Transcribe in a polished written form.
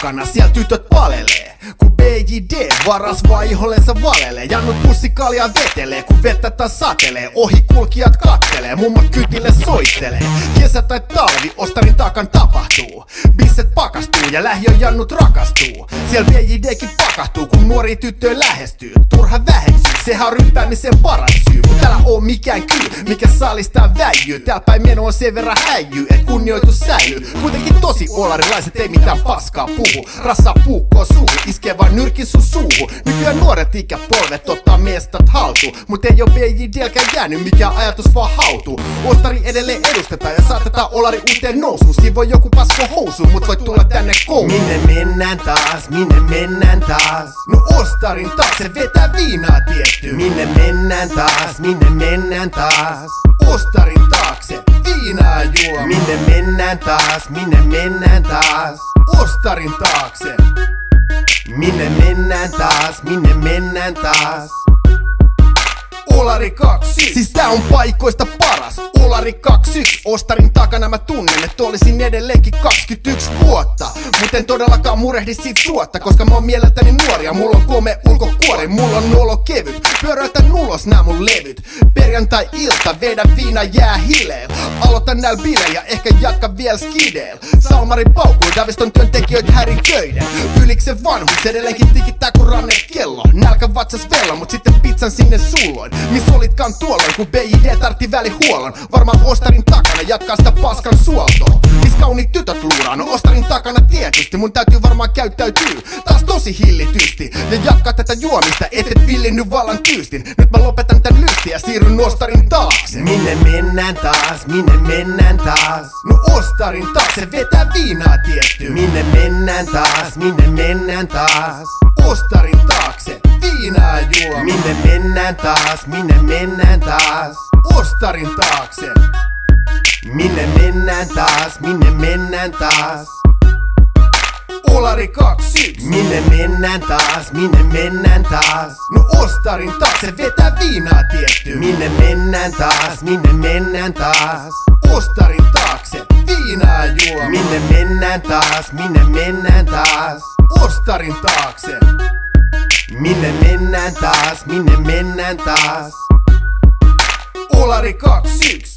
takana, siellä tytöt palelee. Kun BJD varas vaan ihollensa valelee. Jannut pussikaljaa vetelee, kun vettä taas satelee. Ohikulkijat kattelee, mummot kytille soittelee. Kesä tai talvi, ostarin takan tapahtuu. Bisset pakastuu ja lähiön jannut rakastuu. Siellä BJDkin pakahtuu, kun nuori tyttöön lähestyy. Turha väheksyy, sehän on ryppäämisen paras syy. Mut täällä oo mikään kyy, mikä saalistaa väijyy. Täällä päin meno on sen verran häijyy, et kunnioitus säilyy. Kuitenkin tosi olarilaiset ei mitään paskaa puhu. Rassaa puukkoo suuhun, iskee vaan nyrkin sun suuhun. Nykyään nuoret ikäpolvet ottaa mestat haltuun. Mut ei oo BJDlkään jäänyt mikään ajatus vaan hautuu. Ostari edelleen edustetaan ja saatetaan olari uuteen nousuun. Siinä voi joku pasko housuun, mut voit tulla tänne kouluun. Minne mennään taas, minne mennään taas? No ostarin taakse vetää viinaa tietty. Minne mennään taas, minne mennään taas? Ostarin taakse viinaa juo. Minne mennään taas, minne mennään taas? Ostarin taakse. Minne mennään taas, minne mennään taas? Olari 21, siis tää on paikoista paras. Olari 21, ostarin takana mä tunnen, että olisin edelleenkin 21 vuotta. Mut en todellakaan murehdi siitä suotta, koska mä oon mieleltäni nuoria. Mulla on kome ulkokuori, mulla on nolo kevyt. Pyöräytän ulos nää mun levyt. Perjantai-ilta, vedä viina jää hileel. Aloitan näillä bileillä ja ehkä jatka vielä skideel. Salmari paukkuu, Daviston työntekijöitä häiriköiden. Yliksen vanhus edelleenkin tikittää kun rannekello. Nälkä vatsas vella, mut sitten pizzan sinne sulloin. Miss olitkaan tuolloin, kun BJD tartti välihuollon. Varmaan ostarin takana jatkaa sitä paskan suoltoa. Mis kauniit tytöt luuraa, no ostarin takana tietysti. Mun täytyy varmaan käyttäytyy taas tosi hillitysti ja jatkaa tätä juomista, et villinny vallan tyystin. Nyt mä lopetan tän lystin ja siirryn ostarin taakse. Minne mennään taas, minne mennään taas? No ostarin taakse vetää viinaa tietty. Minne mennään taas, minne mennään taas? Ostarin taakse viinaa juo. Minne mennään taas, minne mennään taas? Ostarin taakse. Minne mennään taas, minne mennään taas? Olari 21, minne mennään taas, minne mennään taas? No ostarin taakse vetää viinaa tietty. Minne mennään taas, minne mennään taas? Ostarin taakse viinaa juo. Minne mennään taas, minne mennään taas? Ostarin taakse. Minne mennään taas, minne mennään taas? Olari 21.